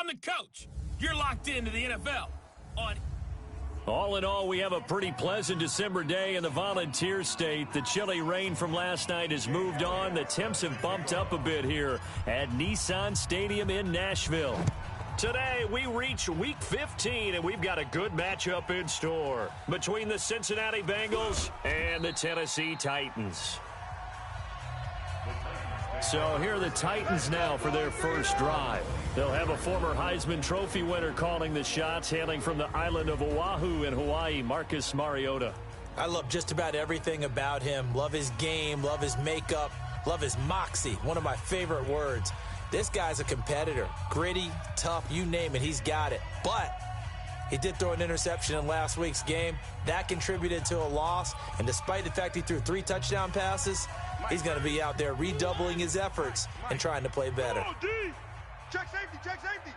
I'm the coach. You're locked into the NFL on. All in all, we have a pretty pleasant December day in the Volunteer State. The chilly rain from last night has moved on. The temps have bumped up a bit here at Nissan Stadium in Nashville. Today, we reach Week 15, and we've got a good matchup in store between the Cincinnati Bengals and the Tennessee Titans. So here are the Titans now for their first drive. They'll have a former Heisman Trophy winner calling the shots, hailing from the island of Oahu in Hawaii, Marcus Mariota. I love just about everything about him. Love his game, love his makeup, love his moxie, one of my favorite words. This guy's a competitor. Gritty, tough, you name it, he's got it. But he did throw an interception in last week's game. That contributed to a loss. And despite the fact he threw 3 touchdown passes, he's going to be out there redoubling his efforts and trying to play better. Check safety, check safety.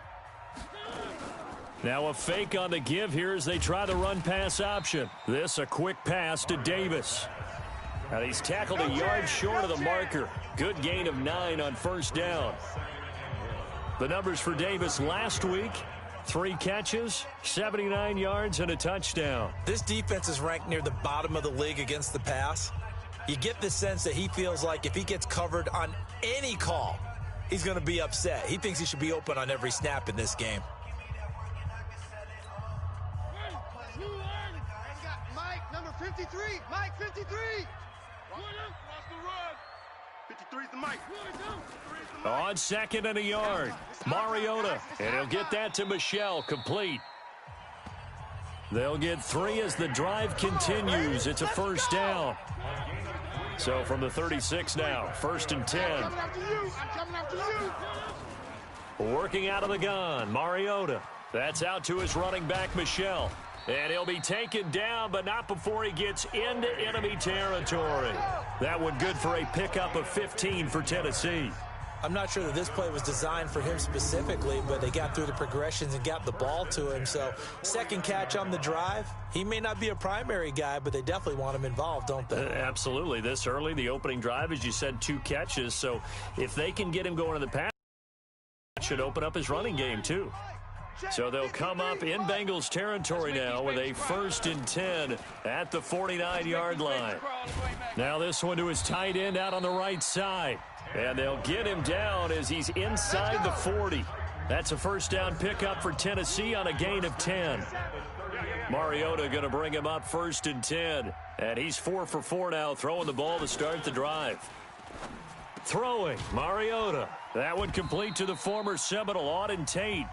Now a fake on the give here as they try the run-pass option. This a quick pass to Davis. And he's tackled a yard short of the marker. Good gain of 9 on first down. The numbers for Davis last week: 3 catches, 79 yards, and a touchdown. This defense is ranked near the bottom of the league against the pass. You get the sense that he feels like if he gets covered on any call, he's going to be upset. He thinks he should be open on every snap in this game. Mike, number 53. Mike, 53. Watch the run. 53's the Mike. On 2nd and a yard, Mariota, and he'll get that to Michelle, complete. They'll get 3 as the drive continues. It's a first down. So from the 36 now, 1st and 10. I'm coming after you. Working out of the gun, Mariota. That's out to his running back, Michelle. And he'll be taken down, but not before he gets into enemy territory. That one good for a pickup of 15 for Tennessee. I'm not sure that this play was designed for him specifically, but they got through the progressions and got the ball to him. So, second catch on the drive. He may not be a primary guy, but they definitely want him involved, don't they? Absolutely. This early, the opening drive, as you said, 2 catches. So, if they can get him going in the pass, that should open up his running game, too. So, they'll come up in Bengals territory now with a 1st and 10 at the 49-yard line. Now, this one to his tight end out on the right side. And they'll get him down as he's inside the 40. That's a first down pickup for Tennessee on a gain of 10. Mariota going to bring him up 1st and 10. And he's 4 for 4 now, throwing the ball to start the drive. Throwing, Mariota. That one complete to the former Seminole, Auden Tate.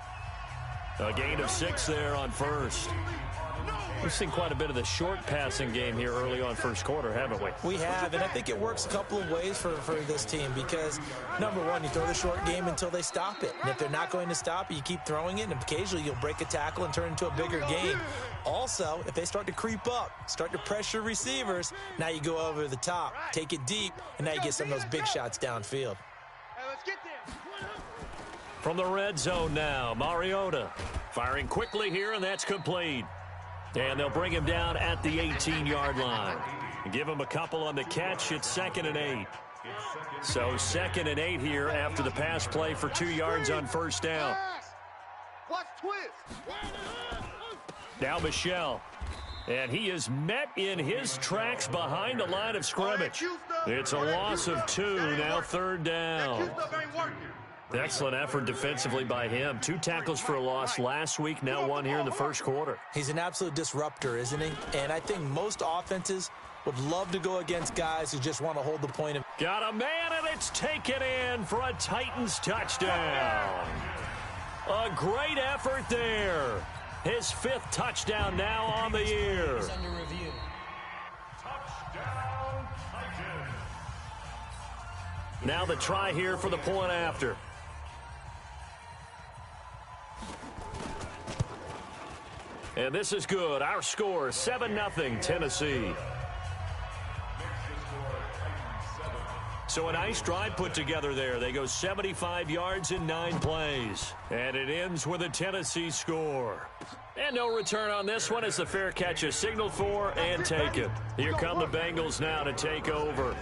A gain of 6 there on first. We've seen quite a bit of the short passing game here early on first quarter, haven't we? We have, and I think it works a couple of ways for this team because, number one, you throw the short game until they stop it. And if they're not going to stop it, you keep throwing it, and occasionally you'll break a tackle and turn into a bigger game. Also, if they start to creep up, start to pressure receivers, now you go over the top, take it deep, and now you get some of those big shots downfield. Hey, let's get there. From the red zone now, Mariota firing quickly here, and that's complete. And they'll bring him down at the 18-yard line. Give him a couple on the catch. It's 2nd and 8. So 2nd and 8 here after the pass play for 2 yards on first down. Watch twist. Now Michelle. And he is met in his tracks behind the line of scrimmage. It's a loss of 2, now 3rd down. Excellent effort defensively by him. 2 tackles for a loss last week, now 1 here in the first quarter. He's an absolute disruptor, isn't he? And I think most offenses would love to go against guys who just want to hold the point. Got a man, and it's taken in for a Titans touchdown. A great effort there. His 5th touchdown now on the year. Now the try here for the point after. And this is good. Our score, 7-0 Tennessee. So a nice drive put together there. They go 75 yards in 9 plays. And it ends with a Tennessee score. And no return on this one as the fair catch is signaled for and taken. Here come the Bengals now to take over.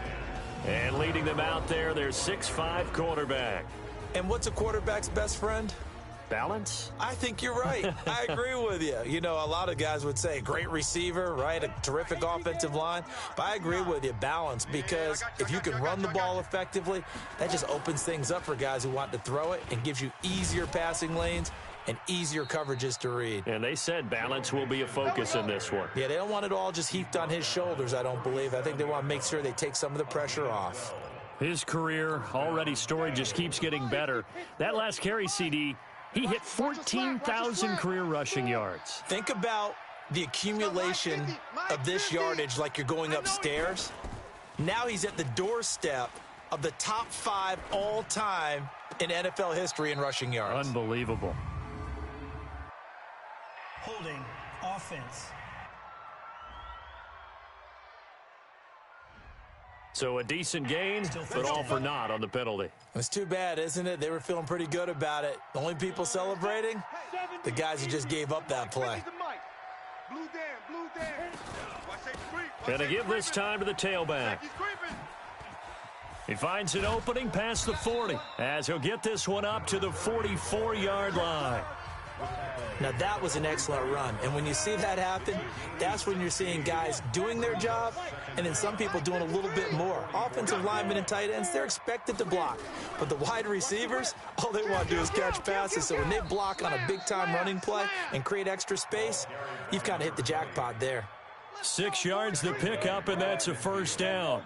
And leading them out there, their 6'5" quarterback. And what's a quarterback's best friend? Balance? I think you're right. I agree with you. You know, a lot of guys would say great receiver, right? A terrific offensive line. But I agree with you, balance, because if you can run the ball effectively, that just opens things up for guys who want to throw it and gives you easier passing lanes and easier coverages to read. And they said balance will be a focus in this one. Yeah, they don't want it all just heaped on his shoulders, I don't believe. I think they want to make sure they take some of the pressure off. His career already storied just keeps getting better. That last carry, CD, he hit 14,000 career rushing yards. Think about the accumulation of this yardage like you're going upstairs. Now he's at the doorstep of the top 5 all-time in NFL history in rushing yards. Unbelievable. Holding offense. So a decent gain, but all for naught on the penalty. It's too bad, isn't it? They were feeling pretty good about it. The only people celebrating, the guys who just gave up that play. Gonna give this time to the tailback. He finds an opening past the 40 as he'll get this one up to the 44-yard line. Now, that was an excellent run. And when you see that happen, that's when you're seeing guys doing their job and then some people doing a little bit more. Offensive linemen and tight ends, they're expected to block. But the wide receivers, all they want to do is catch passes. So when they block on a big-time running play and create extra space, you've kind of hit the jackpot there. 6 yards to pick up, and that's a first down.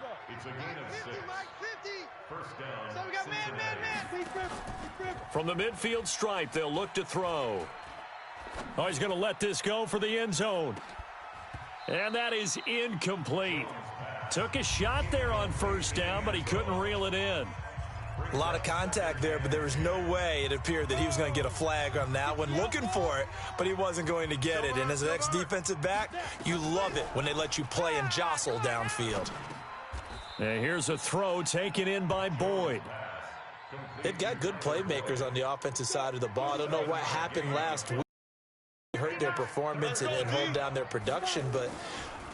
From the midfield stripe, they'll look to throw. Oh, he's going to let this go for the end zone. And that is incomplete. Took a shot there on first down, but he couldn't reel it in. A lot of contact there, but there was no way it appeared that he was going to get a flag on that one. Looking for it, but he wasn't going to get it. And as an ex-defensive back, you love it when they let you play and jostle downfield. And here's a throw taken in by Boyd. They've got good playmakers on the offensive side of the ball. I don't know what happened last week. Hurt their performance and hold down their production, but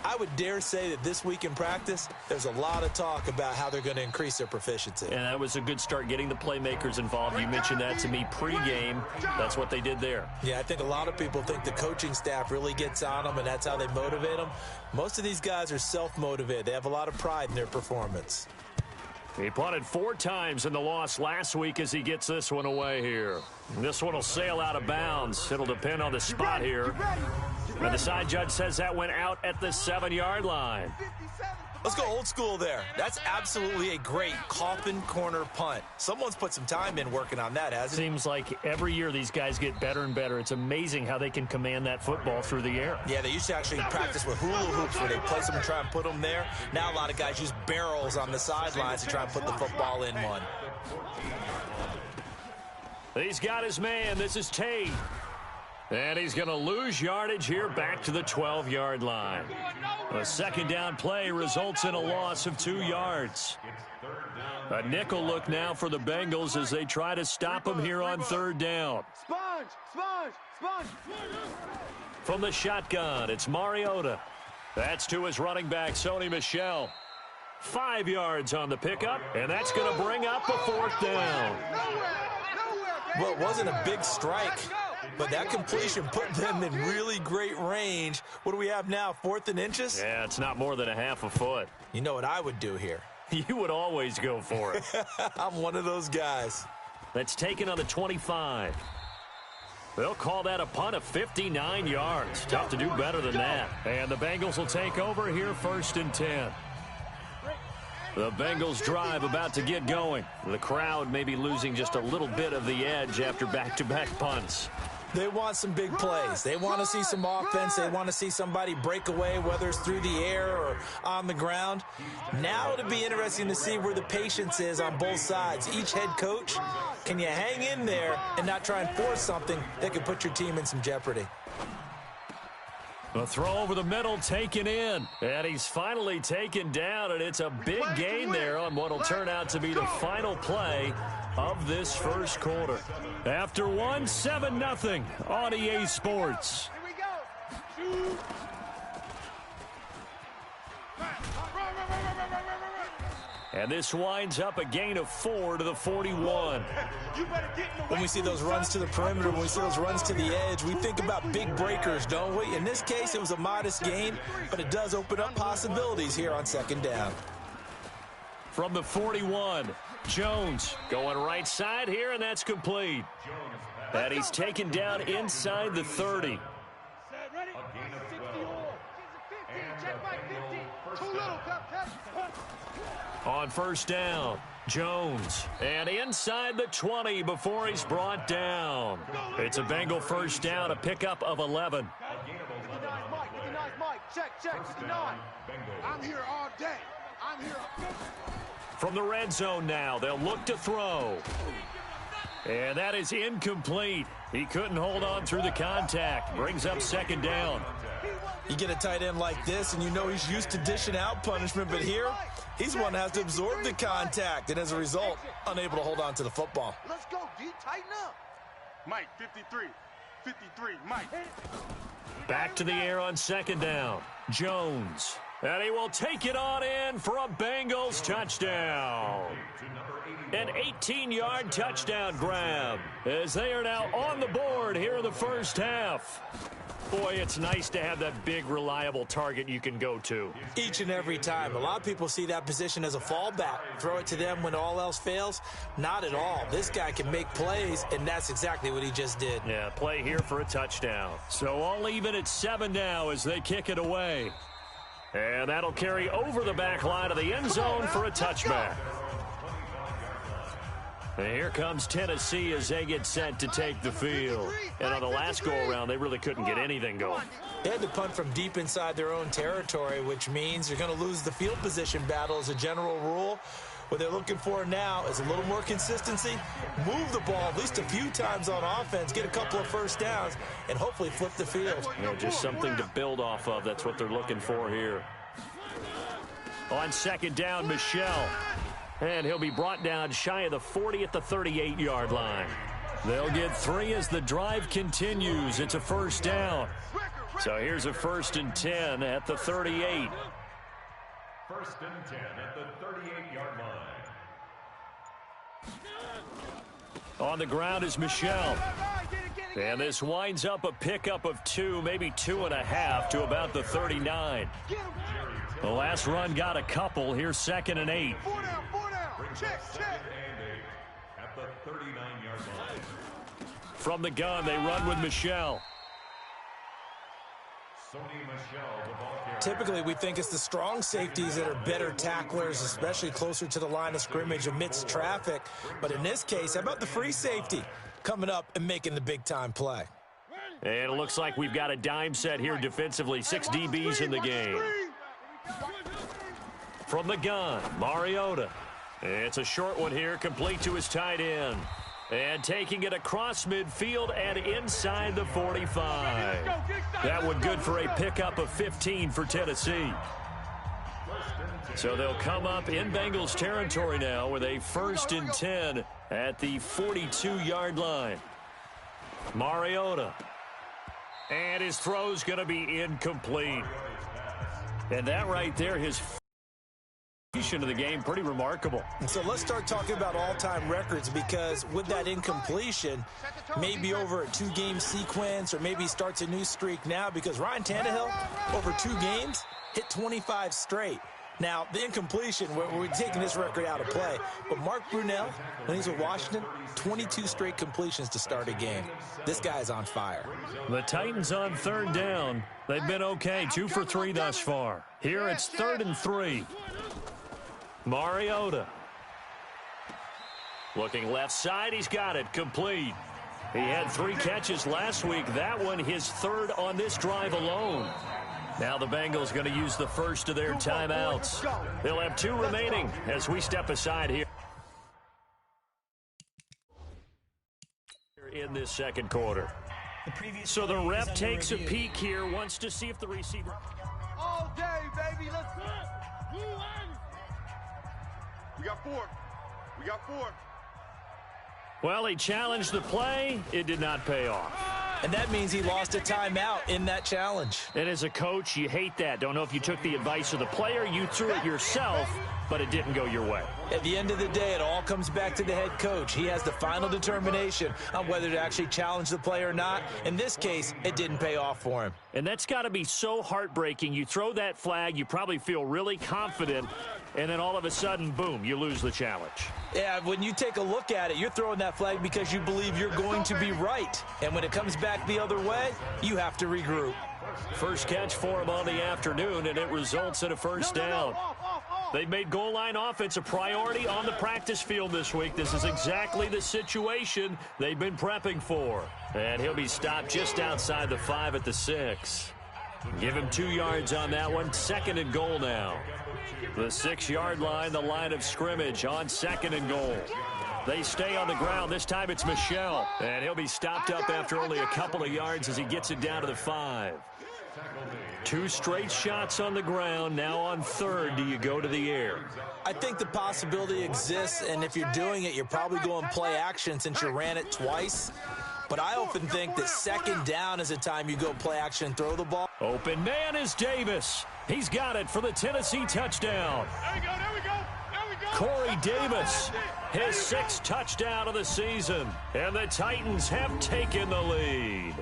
I would dare say that this week in practice, there's a lot of talk about how they're going to increase their proficiency. And that was a good start, getting the playmakers involved. You mentioned that to me pregame. That's what they did there. Yeah, I think a lot of people think the coaching staff really gets on them, and that's how they motivate them. Most of these guys are self-motivated. They have a lot of pride in their performance. He punted 4 times in the loss last week as he gets this one away here. This one will sail out of bounds. It'll depend on the spot here. And the side judge says that went out at the 7-yard line. Let's go old school there. That's absolutely a great coffin corner punt. Someone's put some time in working on that, hasn't it? Seems like every year these guys get better and better. It's amazing how they can command that football through the air. Yeah, they used to actually practice with hula hoops where they place them and try and put them there. Now a lot of guys use barrels on the sidelines to try and put the football in one. He's got his man. This is Tate. And he's going to lose yardage here back to the 12-yard line. A second down play results in a loss of 2 yards. A nickel look now for the Bengals as they try to stop him here on 3rd down. From the shotgun, it's Mariota. That's to his running back, Sony Michel. 5 yards on the pickup, and that's going to bring up a 4th down. Well, it wasn't a big strike, but that completion put them in really great range. What do we have now, 4th and inches? Yeah, it's not more than a half a foot. You know what I would do here? You would always go for it. I'm one of those guys. That's taken on the 25. They'll call that a punt of 59 yards. Tough to do better than that. And the Bengals will take over here 1st and 10. The Bengals drive about to get going. The crowd may be losing just a little bit of the edge after back-to-back punts. They want some big plays. They want to see some offense. They want to see somebody break away, whether it's through the air or on the ground. Now it'll be interesting to see where the patience is on both sides. Each head coach, can you hang in there and not try and force something that could put your team in some jeopardy? A throw over the middle taken in. And he's finally taken down, and it's a big gain there on what will turn out to be the final play of this first quarter. After 1, 7-0 on EA Sports. Here we go. And this winds up a gain of 4 to the 41. When we see those runs to the perimeter, when we see those runs to the edge, we think about big breakers, don't we? In this case, it was a modest gain, but it does open up possibilities here on second down. From the 41, Jones going right side here, and that's complete. And he's taken down inside the 30. On first down, Jones, and inside the 20 before he's brought down. It's a Bengal first down, a pickup of 11. 59, Mike. Check, 59. I'm here all day. From the red zone now, they'll look to throw. And that is incomplete. He couldn't hold on through the contact. Brings up second down. You get a tight end like this, and you know he's used to dishing out punishment, but here, he's one that has to absorb the contact, and as a result, unable to hold on to the football. Let's go, D. Tighten up. Mike, 53, Mike. Back to the air on second down. Jones. And he will take it on in for a Bengals touchdown. An 18-yard touchdown grab as they are now on the board here in the first half. Boy, it's nice to have that big, reliable target you can go to. Each and every time. A lot of people see that position as a fallback. Throw it to them when all else fails. Not at all. This guy can make plays, and that's exactly what he just did. Yeah, play here for a touchdown. So all even at 7 now as they kick it away. And that'll carry over the back line of the end zone for a touchback. And here comes Tennessee as they get set to take the field. And on the last go-around, they really couldn't get anything going. They had to punt from deep inside their own territory, which means you're going to lose the field position battle as a general rule. What they're looking for now is a little more consistency, move the ball at least a few times on offense, get a couple of first downs, and hopefully flip the field. Yeah, just something to build off of. That's what they're looking for here. On second down, Michel. And he'll be brought down shy of the 40 at the 38-yard line. They'll get 3 as the drive continues. It's a first down. So here's a 1st and 10 at the 38. 1st and 10 at the 38-yard line. On the ground is Michel. And this winds up a pickup of 2, maybe 2.5 to about the 39. The last run got a couple. Here's 2nd and 8. Check. At the 39-yard line. From the gun, they run with Michel. Typically, we think it's the strong safeties that are better tacklers, especially closer to the line of scrimmage amidst traffic. But in this case, how about the free safety coming up and making the big-time play? And it looks like we've got a dime set here defensively. 6 DBs in the game. From the gun, Mariota. It's a short one here, complete to his tight end. And taking it across midfield and inside the 45. That one good for a pickup of 15 for Tennessee. So they'll come up in Bengals territory now with a 1st and 10 at the 42-yard line. Mariota. And his throw's going to be incomplete. And that right there, his of the game, pretty remarkable. So let's start talking about all-time records, because with that incompletion, maybe over a 2-game sequence, or maybe starts a new streak now, because Ryan Tannehill, over 2 games, hit 25 straight. Now, the incompletion, we're taking this record out of play, but Mark Brunell, when he's with Washington, 22 straight completions to start a game. This guy's on fire. The Titans on 3rd down. They've been okay, 2 for 3 thus far. Here it's 3rd and 3. Mariota. Looking left side, he's got it, complete. He had 3 catches last week. That one his 3rd on this drive alone. Now the Bengals going to use the first of their timeouts. They'll have 2 remaining as we step aside here in this second quarter. So the ref takes a peek here, wants to see if the receiver... All day, baby. Let's go. We got 4. Well, he challenged the play. It did not pay off. And that means he lost a timeout in that challenge. And as a coach, you hate that. Don't know if you took the advice of the player, you threw it yourself, but it didn't go your way. At the end of the day, it all comes back to the head coach. He has the final determination on whether to actually challenge the play or not. In this case, it didn't pay off for him. And that's got to be so heartbreaking. You throw that flag, you probably feel really confident, and then all of a sudden, boom, you lose the challenge. Yeah, when you take a look at it, you're throwing that flag because you believe you're going to be right. And when it comes back the other way, you have to regroup. First catch for him on the afternoon, and it results in a first down. They've made goal line offense a priority on the practice field this week. This is exactly the situation they've been prepping for. And he'll be stopped just outside the 5 at the 6. Give him 2 yards on that one. 2nd and goal now. The 6-yard line, the line of scrimmage on 2nd and goal. They stay on the ground. This time it's Michel. And he'll be stopped up after only a couple of yards as he gets it down to the 5. 2 straight shots on the ground. Now on 3rd, do you go to the air? I think the possibility exists, and if you're doing it, you're probably going play action since you ran it twice. But I often think that 2nd down is a time you go play action and throw the ball. Open man is Davis. He's got it for the Tennessee touchdown. There we go, there we go, there we go. Corey Davis, his 6th touchdown of the season. And the Titans have taken the lead.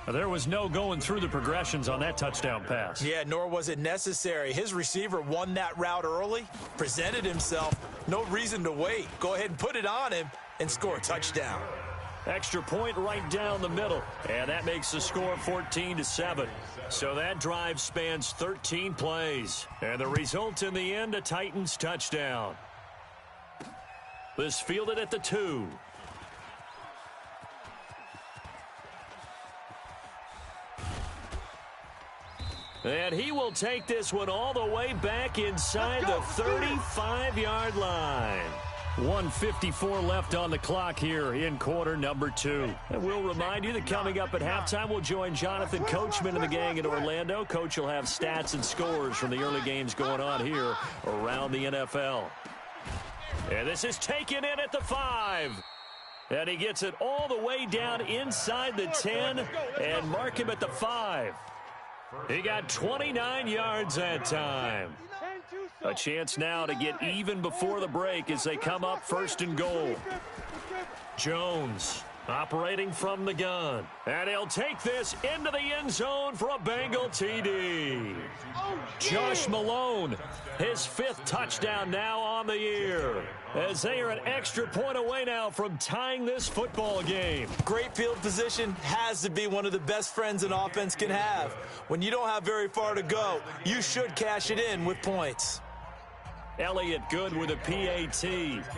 There was no going through the progressions on that touchdown pass. Yeah, nor was it necessary. His receiver won that route early, presented himself. No reason to wait. Go ahead and put it on him and score a touchdown. Extra point right down the middle. And that makes the score 14-7. So that drive spans 13 plays. And the result in the end, a Titans touchdown. This fielded at the 2. And he will take this one all the way back inside the 35-yard line. 1:54 left on the clock here in quarter number 2. And we'll remind you that coming up at halftime, we'll join Jonathan Coachman and the gang in Orlando. Coach will have stats and scores from the early games going on here around the NFL. And this is taken in at the 5. And he gets it all the way down inside the 10 and mark him at the 5. He got 29 yards that time. A chance now to get even before the break as they come up 1st and goal. Jones operating from the gun. And he'll take this into the end zone for a Bengal TD. Josh Malone, his 5th touchdown now on the year. As they are an extra point away now from tying this football game. Great field position has to be one of the best friends an offense can have. When you don't have very far to go, you should cash it in with points. Elliott good with a PAT.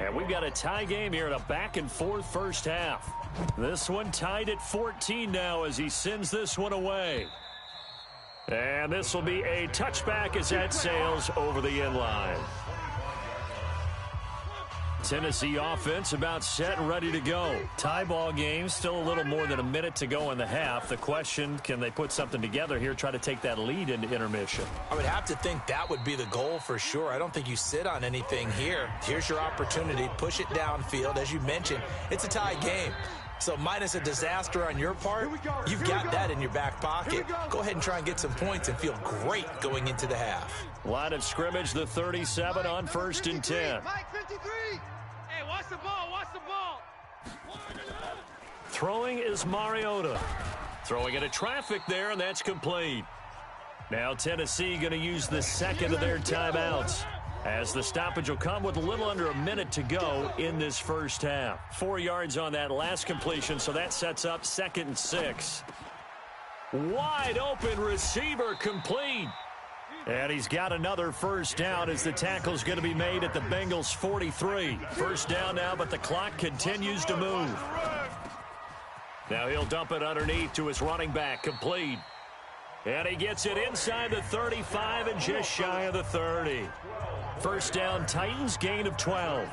And we've got a tie game here in a back-and-forth first half. This one tied at 14 now as he sends this one away. And this will be a touchback as that sails over the end line. Tennessee offense about set and ready to go. Tie ball game, still a little more than a minute to go in the half. The question, can they put something together here, try to take that lead into intermission? I would have to think that would be the goal for sure. I don't think you sit on anything here. Here's your opportunity. Push it downfield. As you mentioned, it's a tie game. So minus a disaster on your part, you've got that in your back pocket. Go ahead and try and get some points and feel great going into the half. Line of scrimmage, the 37 on 1st and 10. Mike 53. Hey, watch the ball, watch the ball. Throwing is Mariota. Throwing into traffic there, and that's complete. Now Tennessee going to use the 2nd of their timeouts, as the stoppage will come with a little under a minute to go in this first half. 4 yards on that last completion, so that sets up 2nd and 6. Wide open receiver complete. And he's got another first down as the tackle's going to be made at the Bengals 43. First down now, but the clock continues to move. Now he'll dump it underneath to his running back, complete. And he gets it inside the 35 and just shy of the 30. First down, Titans, gain of 12.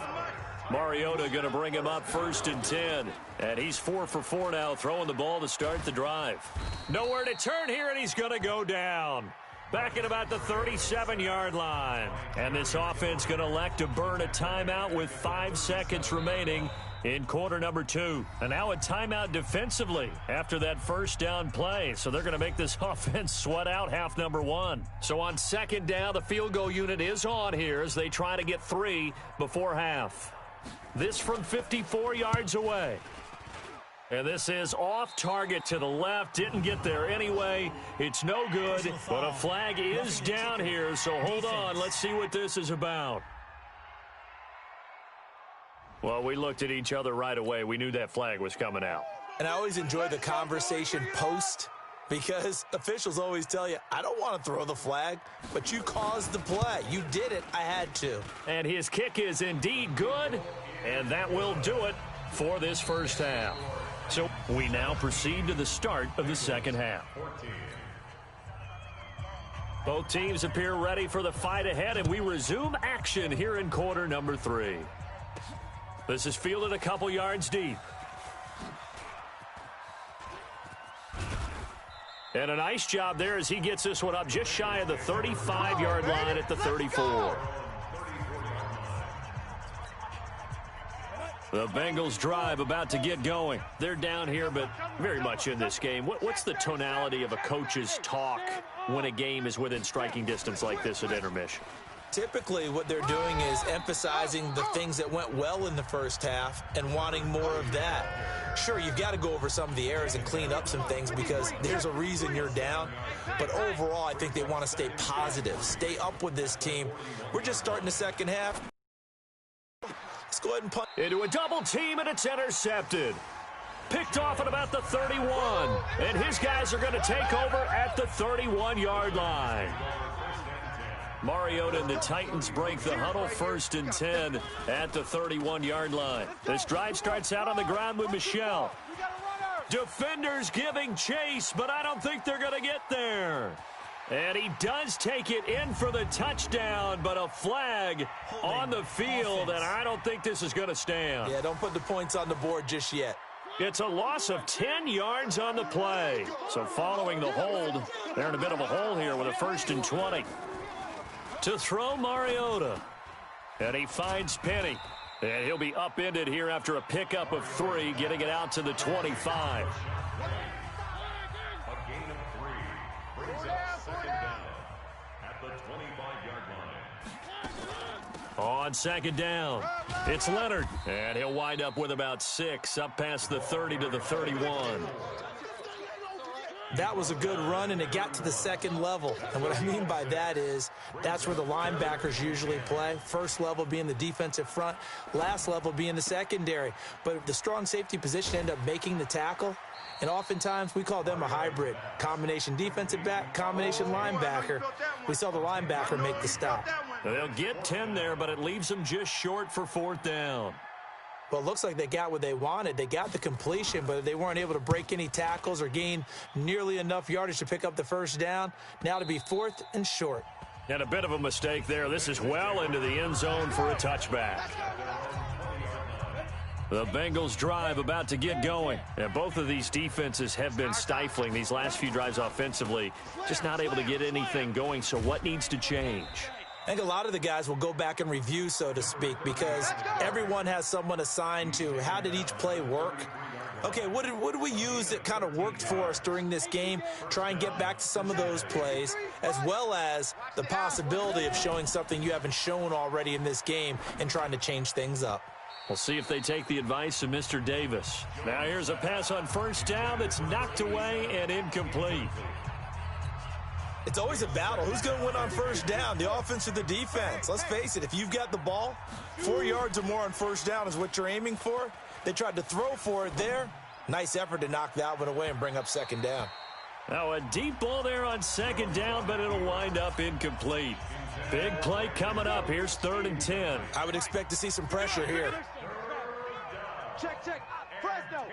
Mariota going to bring him up 1st and 10. And he's 4 for 4 now, throwing the ball to start the drive. Nowhere to turn here, and he's going to go down. Back at about the 37-yard line. And this offense going to elect to burn a timeout with 5 seconds remaining in quarter number 2. And now a timeout defensively after that first down play. So they're going to make this offense sweat out half number 1. So on second down, the field goal unit is on here as they try to get 3 before half. This from 54 yards away. And this is off target to the left. Didn't get there anyway. It's no good, but a flag is down here. So hold on. Let's see what this is about. Well, we looked at each other right away. We knew that flag was coming out. And I always enjoy the conversation post because officials always tell you, I don't want to throw the flag, but you caused the play. You did it. I had to. And his kick is indeed good, and that will do it for this first half. So we now proceed to the start of the second half. Both teams appear ready for the fight ahead, and we resume action here in quarter number 3. This is fielded a couple yards deep. And a nice job there as he gets this one up just shy of the 35-yard line at the 34. The Bengals drive about to get going. They're down here, but very much in this game. What's the tonality of a coach's talk when a game is within striking distance like this at intermission? Typically, what they're doing is emphasizing the things that went well in the first half and wanting more of that. Sure, you've got to go over some of the errors and clean up some things because there's a reason you're down. But overall, I think they want to stay positive, stay up with this team. We're just starting the second half. Let's go ahead and punt. Into a double team, and it's intercepted. Picked off at about the 31. And his guys are going to take over at the 31-yard line. Mariota and the Titans break the huddle, 1st and 10 at the 31-yard line. This drive starts out on the ground with Michel. Defenders giving chase, but I don't think they're going to get there. And he does take it in for the touchdown, but a flag on the field, and I don't think this is going to stand. Yeah, don't put the points on the board just yet. It's a loss of 10 yards on the play. So following the hold, they're in a bit of a hole here with a 1st and 20. To throw Mariota. And he finds Penny. And he'll be upended here after a pickup of 3, getting it out to the 25. On second down, it's Leonard. And he'll wind up with about 6, up past the 30 to the 31. That was a good run, and it got to the second level. And what I mean by that is that's where the linebackers usually play. First level being the defensive front, last level being the secondary. But the strong safety position ended up making the tackle, and oftentimes we call them a hybrid. Combination defensive back, combination linebacker. We saw the linebacker make the stop. They'll get 10 there, but it leaves them just short for 4th down. Well, it looks like they got what they wanted. They got the completion, but they weren't able to break any tackles or gain nearly enough yardage to pick up the first down. Now to be 4th and short. And a bit of a mistake there. This is well into the end zone for a touchback. The Bengals drive about to get going. And both of these defenses have been stifling these last few drives offensively. Just not able to get anything going. So what needs to change? I think a lot of the guys will go back and review, so to speak, because everyone has someone assigned to how did each play work. Okay, what did we use that kind of worked for us during this game? Try and get back to some of those plays, as well as the possibility of showing something you haven't shown already in this game and trying to change things up. We'll see if they take the advice of Mr. Davis. Now here's a pass on 1st down that's knocked away and incomplete. It's always a battle. Who's going to win on 1st down, the offense or the defense? Let's face it, if you've got the ball, 4 yards or more on 1st down is what you're aiming for. They tried to throw for it there. Nice effort to knock that one away and bring up 2nd down. Now a deep ball there on 2nd down, but it'll wind up incomplete. Big play coming up. Here's 3rd and 10. I would expect to see some pressure here. Check. Fresno.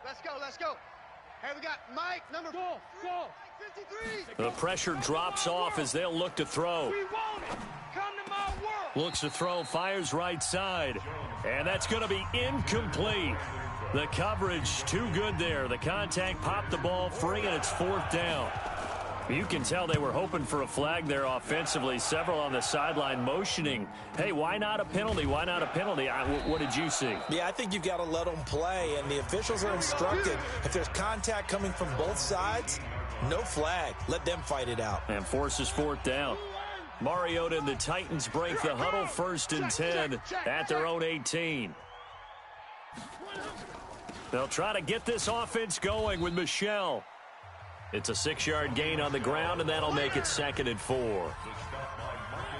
Let's go. Hey, we got Mike, number 4. 53. The pressure drops off as they'll look to throw. We want it. Come to my world. Looks to throw, fires right side. And that's going to be incomplete. The coverage too good there. The contact popped the ball free, and it's 4th down. You can tell they were hoping for a flag there offensively. Several on the sideline motioning, hey, why not a penalty? Why not a penalty? What did you see? Yeah, I think you've got to let them play, and the officials are instructed. If there's contact coming from both sides, no flag. Let them fight it out. And forces fourth down. Mariota and the Titans break the huddle, 1st and 10 at their own 18. They'll try to get this offense going with Michel. It's a 6-yard gain on the ground, and that'll make it 2nd and 4.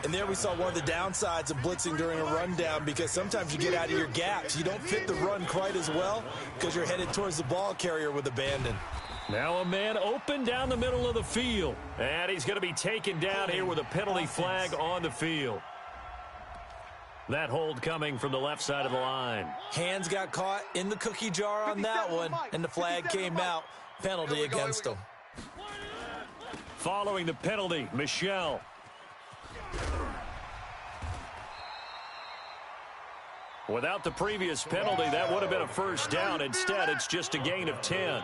And there we saw one of the downsides of blitzing during a rundown, because sometimes you get out of your gaps. You don't fit the run quite as well because you're headed towards the ball carrier with abandon. Now a man open down the middle of the field. And he's going to be taken down here with a penalty flag on the field. That hold coming from the left side of the line. Hands got caught in the cookie jar on that one, and the flag came out. Penalty against him. Following the penalty, Michel. Without the previous penalty, that would have been a 1st down. Instead, it's just a gain of 10.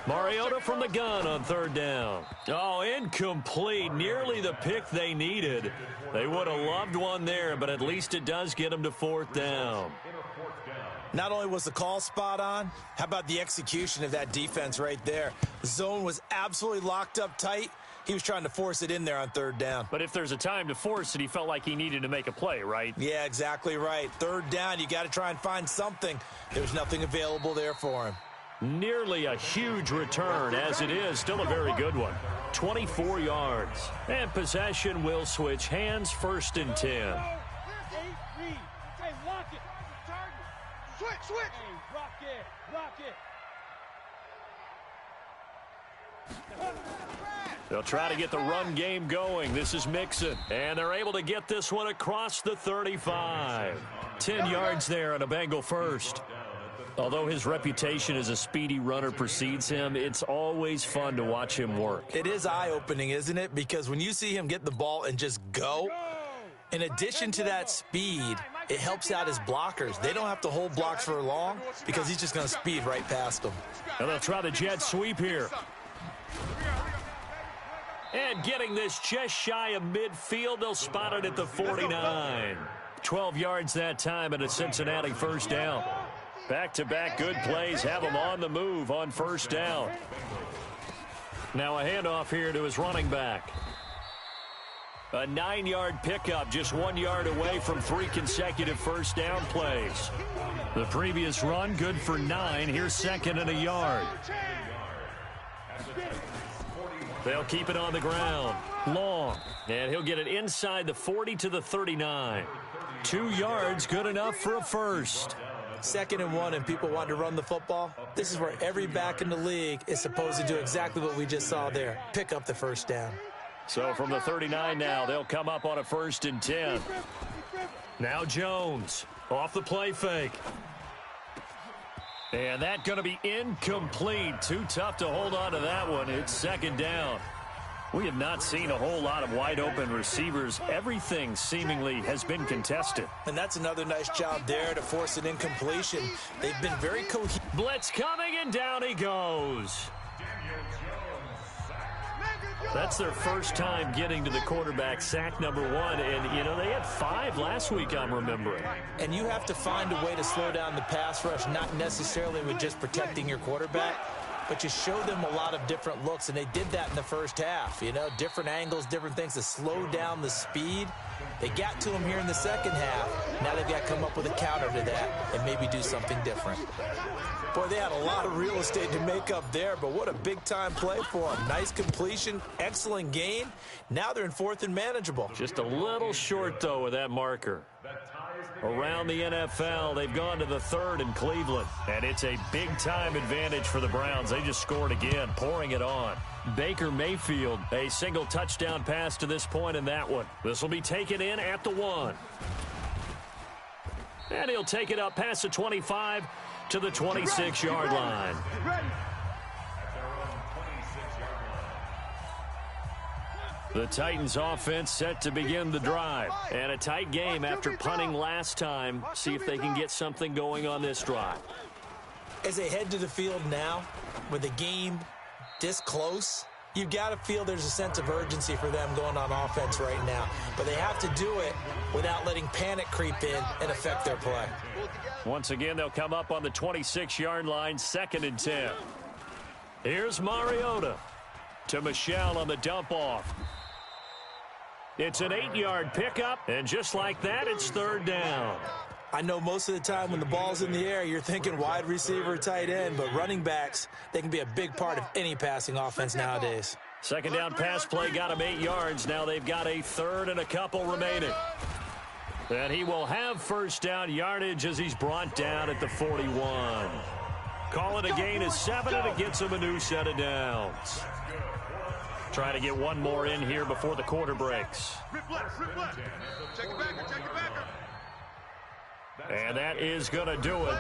Mariota from the gun on 3rd down. Oh, incomplete. Nearly the pick they needed. They would have loved one there, but at least it does get them to 4th down. Not only was the call spot on, how about the execution of that defense right there? The zone was absolutely locked up tight. He was trying to force it in there on 3rd down. But if there's a time to force it, he felt like he needed to make a play, right? Yeah, exactly right. 3rd down, you got to try and find something. There was nothing available there for him. Nearly a huge return, as it is. Still a very good one. 24 yards. And possession will switch hands, 1st and 10. Switch. They'll try to get the run game going. This is Mixon. And they're able to get this one across the 35. 10 yards there on a Bengal first. Although his reputation as a speedy runner precedes him, it's always fun to watch him work. It is eye-opening, isn't it? Because when you see him get the ball and just go, in addition to that speed, it helps out his blockers. They don't have to hold blocks for long because he's just going to speed right past them. And they'll try the jet sweep here. And getting this just shy of midfield, they'll spot it at the 49. 12 yards that time and a Cincinnati 1st down. Back-to-back good plays have him on the move on 1st down. Now a handoff here to his running back. A 9-yard pickup, just 1 yard away from 3 consecutive 1st down plays. The previous run, good for 9. Here's 2nd and a yard. They'll keep it on the ground. Long. And he'll get it inside the 40 to the 39. 2 yards, good enough for a 1st. 2nd and 1, and people want to run the football. This is where every back in the league is supposed to do exactly what we just saw there. Pick up the 1st down. So from the 39 now, they'll come up on a 1st and 10. Now Jones off the play fake. And that's going to be incomplete. Too tough to hold on to that one. It's 2nd down. We have not seen a whole lot of wide-open receivers. Everything seemingly has been contested. And that's another nice job there to force an incompletion. They've been very cohesive. Blitz coming, and down he goes. That's their first time getting to the quarterback, sack number 1. And, you know, they had 5 last week, I'm remembering. And you have to find a way to slow down the pass rush, not necessarily with just protecting your quarterback, but you show them a lot of different looks, and they did that in the first half. You know, different angles, different things to slow down the speed. They got to him here in the second half. Now they've got to come up with a counter to that and maybe do something different. Boy, they had a lot of real estate to make up there, but what a big-time play for them. Nice completion, excellent gain. Now they're in 4th and manageable. Just a little short, though, with that marker. Around the NFL, they've gone to the 3rd in Cleveland, and it's a big-time advantage for the Browns. They just scored again, pouring it on. Baker Mayfield, a single touchdown pass to this point in that one. This will be taken in at the 1. And he'll take it up past the 25 to the 26-yard line. The Titans offense set to begin the drive. And a tight game after punting last time. See if they can get something going on this drive. As they head to the field now, with the game this close, you've got to feel there's a sense of urgency for them going on offense right now. But they have to do it without letting panic creep in and affect their play. Once again, they'll come up on the 26-yard line, 2nd and 10. Here's Mariota to Michel on the dump-off. It's an 8-yard pickup, and just like that, it's 3rd down. I know most of the time when the ball's in the air, you're thinking wide receiver, tight end, but running backs, they can be a big part of any passing offense nowadays. 2nd down pass play got him 8 yards. Now they've got a 3rd and a couple remaining. And he will have 1st down yardage as he's brought down at the 41. Call it a gain of 7, and it gets him a new set of downs. Trying to get one more in here before the quarter breaks. Check it back. And that is going to do it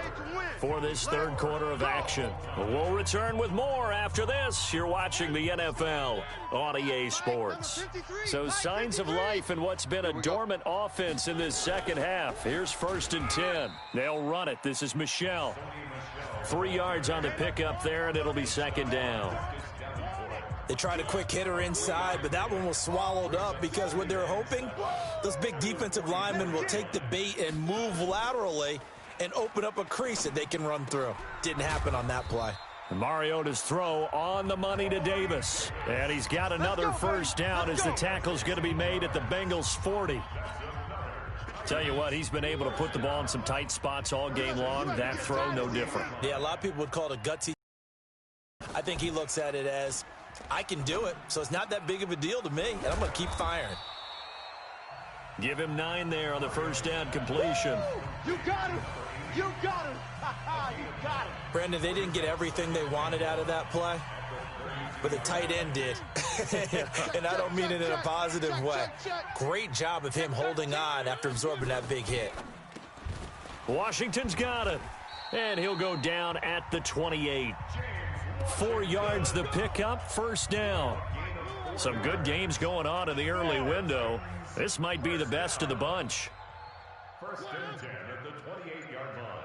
for this 3rd quarter of action. We'll return with more after this. You're watching the NFL on EA Sports. So signs of life in what's been a dormant offense in this 2nd half. Here's 1st and 10. They'll run it. This is Michel. 3 yards on the pickup there, and it'll be 2nd down. They tried a quick hitter inside, but that one was swallowed up because what they're hoping, those big defensive linemen will take the bait and move laterally and open up a crease that they can run through. Didn't happen on that play. Mariota's throw on the money to Davis. And he's got another 1st down as the tackle's going to be made at the Bengals 40. Tell you what, he's been able to put the ball in some tight spots all game long. That throw, no different. Yeah, a lot of people would call it a gutsy. I think he looks at it as, I can do it, so it's not that big of a deal to me, and I'm going to keep firing. Give him 9 there on the 1st down completion. You got him. You got him. You got him. Brandon, they didn't get everything they wanted out of that play, but the tight end did. And I don't mean it in a positive way. Great job of him holding on after absorbing that big hit. Washington's got it, and he'll go down at the 28. 4 yards the pickup, 1st down. Some good games going on in the early window. This might be the best of the bunch. 1st and 10 at the 28-yard line.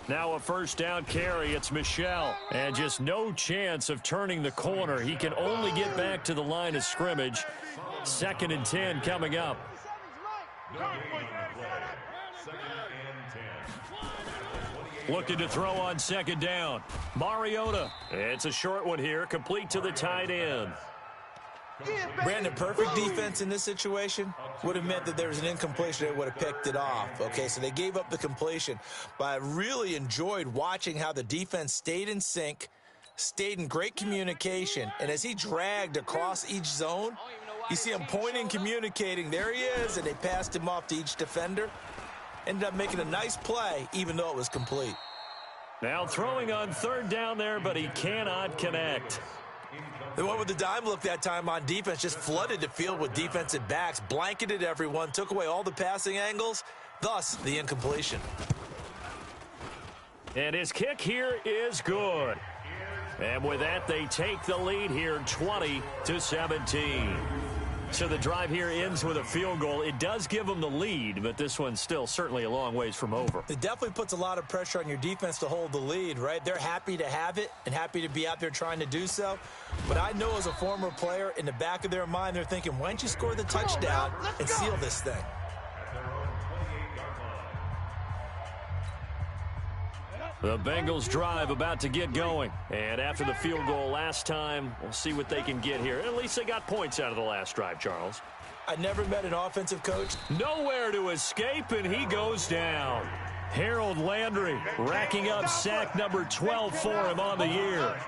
Now a 1st down carry. It's Michel. And just no chance of turning the corner. He can only get back to the line of scrimmage. 2nd and 10 coming up. Looking to throw on 2nd down. Mariota. It's a short one here, complete to the tight end. Brandon, perfect defense in this situation would have meant that there was an incompletion. They would have picked it off. Okay, so they gave up the completion. But I really enjoyed watching how the defense stayed in sync, stayed in great communication, and as he dragged across each zone, you see him pointing, communicating. There he is, and they passed him off to each defender. Ended up making a nice play, even though it was complete. Now throwing on 3rd down there, but he cannot connect. They went with the dime look that time on defense, just flooded the field with defensive backs, blanketed everyone, took away all the passing angles, thus the incompletion. And his kick here is good. And with that, they take the lead here, 20-17. So the drive here ends with a field goal. It does give them the lead, but this one's still certainly a long ways from over. It definitely puts a lot of pressure on your defense to hold the lead, right? They're happy to have it and happy to be out there trying to do so. But I know as a former player, in the back of their mind, they're thinking, why don't you score the touchdown and seal this thing? The Bengals drive about to get going. And after the field goal last time, we'll see what they can get here. At least they got points out of the last drive, Charles. I never met an offensive coach. Nowhere to escape, and he goes down. Harold Landry racking up sack number 12 for him on the year.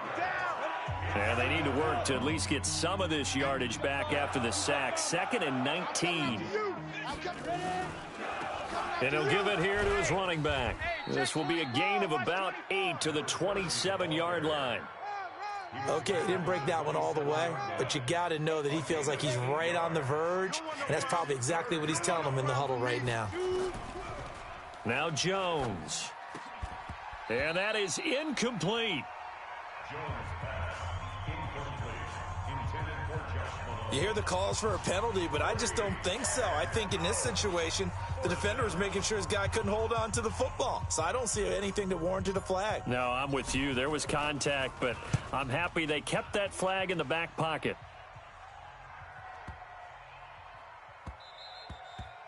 And they need to work to at least get some of this yardage back after the sack. 2nd and 19. And he'll give it here to his running back. This will be a gain of about 8 to the 27-yard line. Okay, he didn't break that one all the way, but you got to know that he feels like he's right on the verge, and that's probably exactly what he's telling them in the huddle right now. Now Jones. And that is incomplete. Jones pass incomplete. Intended for Josh Malone. You hear the calls for a penalty, but I just don't think so. I think in this situation, the defender was making sure his guy couldn't hold on to the football. So I don't see anything that warranted a flag. No, I'm with you. There was contact, but I'm happy they kept that flag in the back pocket.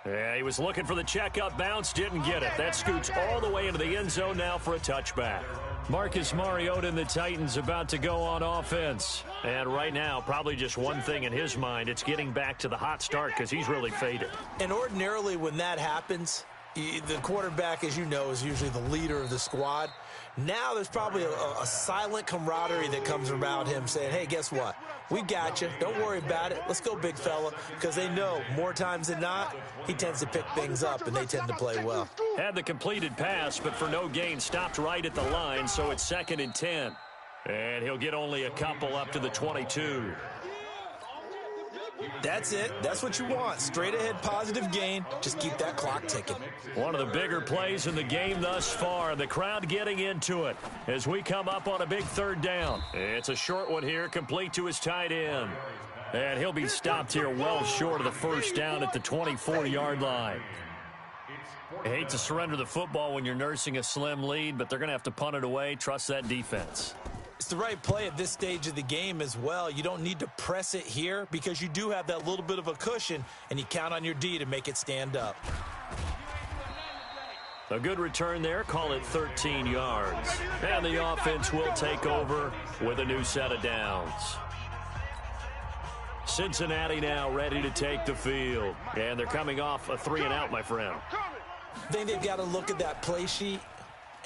Yeah, he was looking for the checkup bounce, didn't get it. That scoots all the way into the end zone now for a touchback. Marcus Mariota and the Titans about to go on offense. And right now, probably just one thing in his mind. It's getting back to the hot start because he's really faded. And ordinarily when that happens, the quarterback, as you know, is usually the leader of the squad. Now there's probably a silent camaraderie that comes around him saying, hey, guess what? We got you. Don't worry about it. Let's go, big fella. Because they know more times than not, he tends to pick things up, and they tend to play well. Had the completed pass, but for no gain, stopped right at the line, so it's 2nd and 10. And he'll get only a couple up to the 22. That's it. That's what you want. Straight ahead positive gain. Just keep that clock ticking. One of the bigger plays in the game thus far. The crowd getting into it as we come up on a big 3rd down. It's a short one here, complete to his tight end. And he'll be stopped here well short of the 1st down at the 24-yard line. I hate to surrender the football when you're nursing a slim lead, but they're going to have to punt it away. Trust that defense. It's the right play at this stage of the game as well. You don't need to press it here because you do have that little bit of a cushion, and you count on your D to make it stand up. A good return there. Call it 13 yards. And the offense will take over with a new set of downs. Cincinnati now ready to take the field. And they're coming off a 3-and-out, my friend. I think they've got to look at that play sheet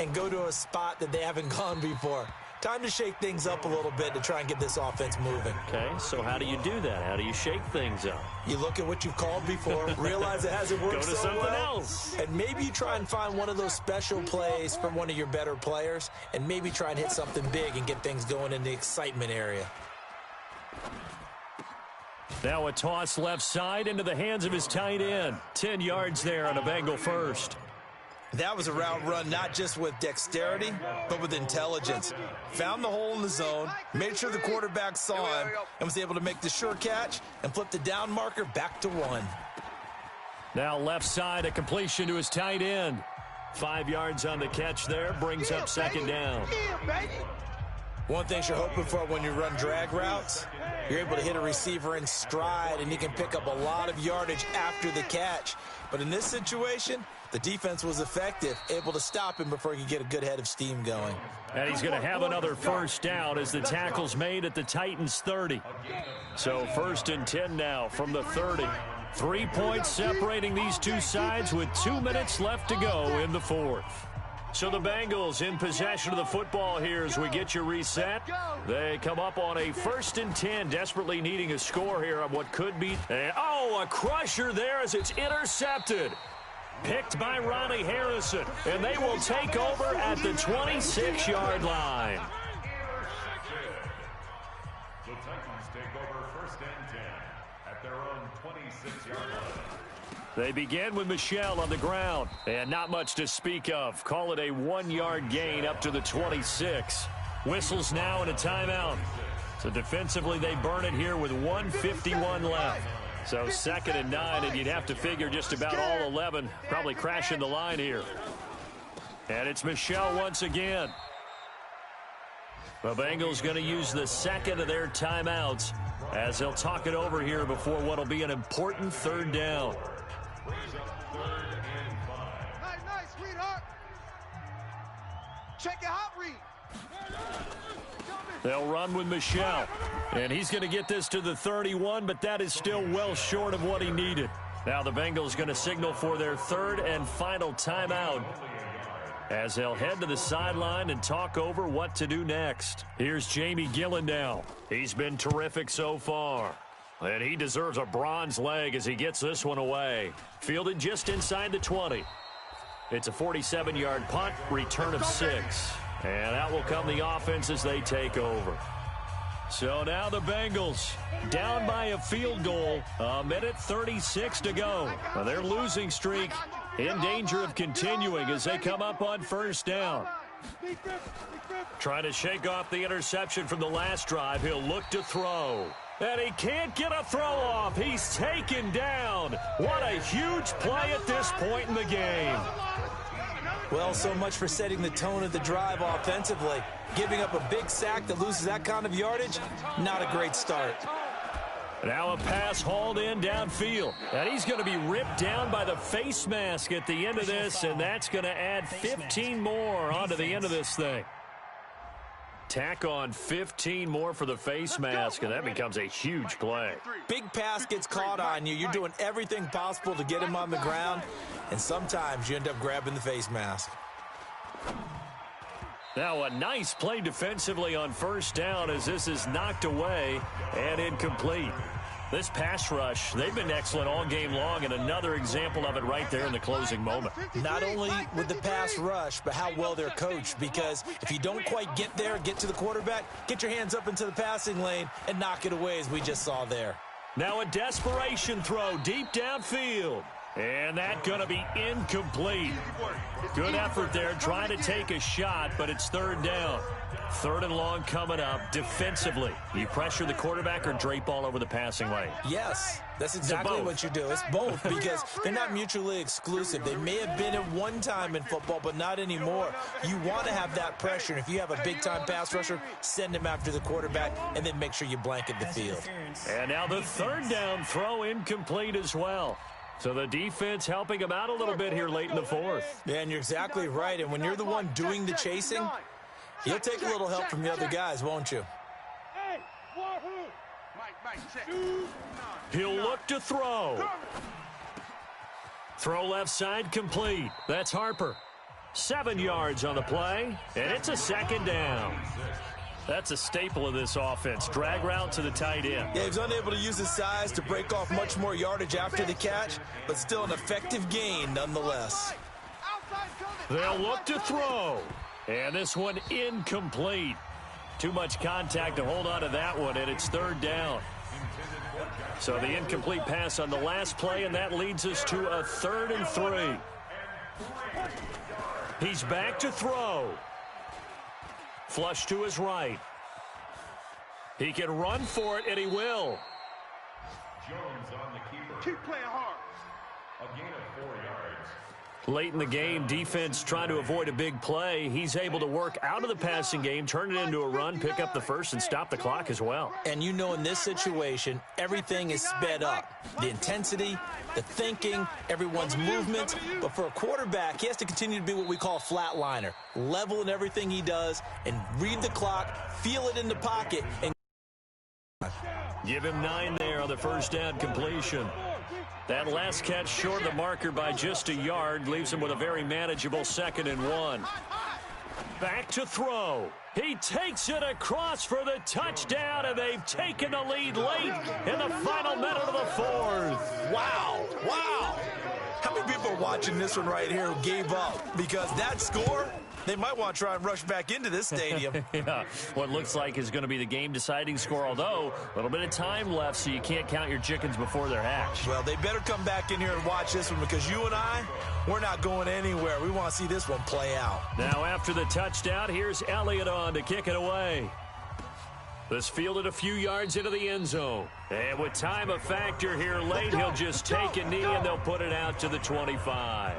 and go to a spot that they haven't gone before. Time to shake things up a little bit to try and get this offense moving. Okay, so how do you do that? How do you shake things up? You look at what you've called before, realize it hasn't worked so well. Go to something else. And maybe you try and find one of those special plays from one of your better players, and maybe try and hit something big and get things going in the excitement area. Now a toss left side into the hands of his tight end. 10 yards there on a Bengal first. That was a route run not just with dexterity, but with intelligence. Found the hole in the zone, made sure the quarterback saw him, and was able to make the sure catch and flip the down marker back to 1. Now left side, a completion to his tight end. 5 yards on the catch there, brings up 2nd down. One thing you're hoping for when you run drag routes, you're able to hit a receiver in stride, and you can pick up a lot of yardage after the catch. But in this situation, the defense was effective, able to stop him before he could get a good head of steam going. And he's going to have another 1st down as the tackle's made at the Titans' 30. So 1st and 10 now from the 30. 3 points separating these two sides with 2 minutes left to go in the 4th. So the Bengals in possession of the football here as we get you reset. They come up on a 1st and 10, desperately needing a score here on what could be. A crusher there as it's intercepted. Picked by Ronnie Harrison, and they will take over at the 26-yard line. The Titans take over 1st and 10 at their own 26-yard line. They begin with Michel on the ground, and not much to speak of. Call it a 1-yard gain up to the 26. Whistles now and a timeout. So defensively, they burn it here with 1:51 left. So 2nd and 9, and you'd have to figure just about all 11 probably crashing the line here. And it's Michel once again. The Bengals going to use the 2nd of their timeouts as they'll talk it over here before what will be an important 3rd down. Nice, sweetheart. Check your hot read. They'll run with Michel, and he's going to get this to the 31, but that is still well short of what he needed. Now the Bengals going to signal for their 3rd and final timeout as they'll head to the sideline and talk over what to do next. Here's Jamie Gillen now. He's been terrific so far, and he deserves a bronze leg as he gets this one away. Fielded just inside the 20. It's a 47-yard punt, return of 6. And out will come the offense as they take over. So now the Bengals down by a field goal. 1:36 to go. Now their losing streak in danger of continuing as they come up on 1st down. Trying to shake off the interception from the last drive. He'll look to throw. And he can't get a throw off. He's taken down. What a huge play at this point in the game. Well, so much for setting the tone of the drive offensively. Giving up a big sack that loses that kind of yardage, not a great start. Now a pass hauled in downfield. And he's going to be ripped down by the face mask at the end of this, and that's going to add 15 more onto the end of this thing. Tack on 15 more for the face mask, and that becomes a huge play. Big pass gets caught on you. You're doing everything possible to get him on the ground, and sometimes you end up grabbing the face mask. Now a nice play defensively on first down as this is knocked away and incomplete. This pass rush, they've been excellent all game long, and another example of it right there in the closing moment. Not only with the pass rush, but how well they're coached, because if you don't quite get there, get to the quarterback, get your hands up into the passing lane and knock it away as we just saw there. Now a desperation throw deep downfield. And that's going to be incomplete. Good effort there trying to take a shot, but it's third down. Third and long coming up defensively. You pressure the quarterback or drape all over the passing lane? Yes, that's exactly what you do. It's both, because they're not mutually exclusive. They may have been at one time in football, but not anymore. You want to have that pressure, and if you have a big-time pass rusher, send him after the quarterback, and then make sure you blanket the field. And now the third down throw incomplete as well. So the defense helping him out a little bit here late in the fourth. Yeah, and you're exactly right. And when you're the one doing the chasing, you'll take a little help from the other guys, won't you? He'll look to throw. Throw left side complete. That's Harper. 7 yards on the play, and it's a second down. That's a staple of this offense. Drag route to the tight end. Yeah, he's unable to use his size to break off much more yardage after the catch, but still an effective gain nonetheless. They'll look to throw. And this one incomplete. Too much contact to hold on to that one, and it's third down. So the incomplete pass on the last play, and that leads us to a 3rd and 3. He's back to throw. Flush to his right. He can run for it, and he will. Jones on the keeper. Keep playing hard. A gain of 4 yards. Late in the game, defense trying to avoid a big play. He's able to work out of the passing game, turn it into a run, pick up the first, and stop the clock as well. And you know in this situation, everything is sped up. The intensity, the thinking, everyone's movement. But for a quarterback, he has to continue to be what we call a flatliner. Level in everything he does and read the clock, feel it in the pocket, and give him 9 there on the first down completion. That last catch short of the marker by just a yard leaves him with a very manageable 2nd and 1. Back to throw. He takes it across for the touchdown, and they've taken the lead late in the final minute of the 4th. wow, wow. How many people are watching this one right here who gave up? Because that score, they might want to try and rush back into this stadium. Yeah, what looks like is going to be the game-deciding score, although a little bit of time left, so you can't count your chickens before they're hatched. Well, they better come back in here and watch this one, because you and I, we're not going anywhere. We want to see this one play out. Now, after the touchdown, here's Elliott on to kick it away. This fielded a few yards into the end zone. And with time a factor here late, he'll just take a knee, and they'll put it out to the 25.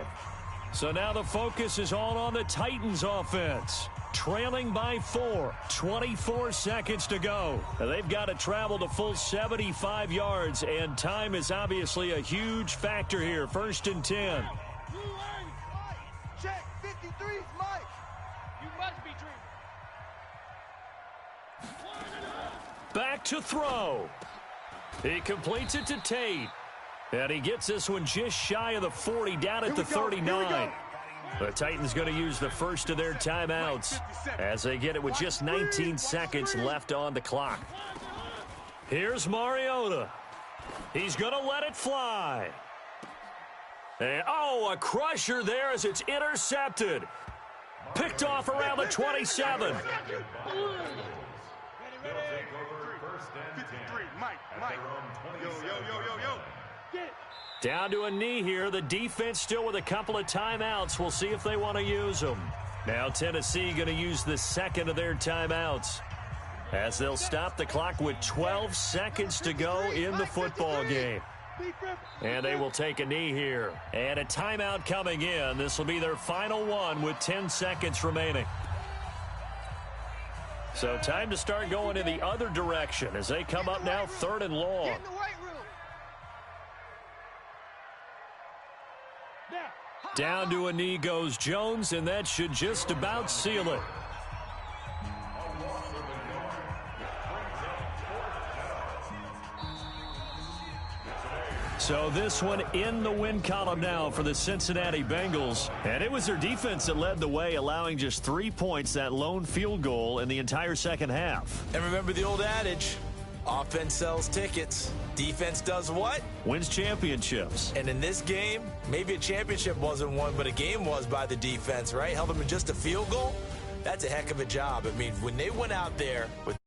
So now the focus is all on the Titans offense. Trailing by 4, 24 seconds to go. Now they've got to travel the full 75 yards, and time is obviously a huge factor here. 1st and 10. Check 53's Mike. You must be dreaming. Back to throw. He completes it to Tate. And he gets this one just shy of the 40, down at the 39. The Titans going to use the first of their timeouts as they get it with just 19 seconds left on the clock. Here's Mariota. He's going to let it fly. And, oh, a crusher there as it's intercepted. Picked off around the 27. They'll take over 1st and 10 at their own 27. Down to a knee here. The defense still with a couple of timeouts. We'll see if they want to use them. Now Tennessee going to use the second of their timeouts as they'll stop the clock with 12 seconds to go in the football game. And they will take a knee here. And a timeout coming in. This will be their final one with 10 seconds remaining. So time to start going in the other direction as they come up now 3rd and long. Down to a knee goes Jones, and that should just about seal it. So this one in the win column now for the Cincinnati Bengals. And it was their defense that led the way, allowing just 3 points, that lone field goal in the entire second half. And remember the old adage, offense sells tickets. Defense does what? Wins championships. And in this game, maybe a championship wasn't won, but a game was by the defense, right? Held them to just a field goal. That's a heck of a job. I mean, when they went out there with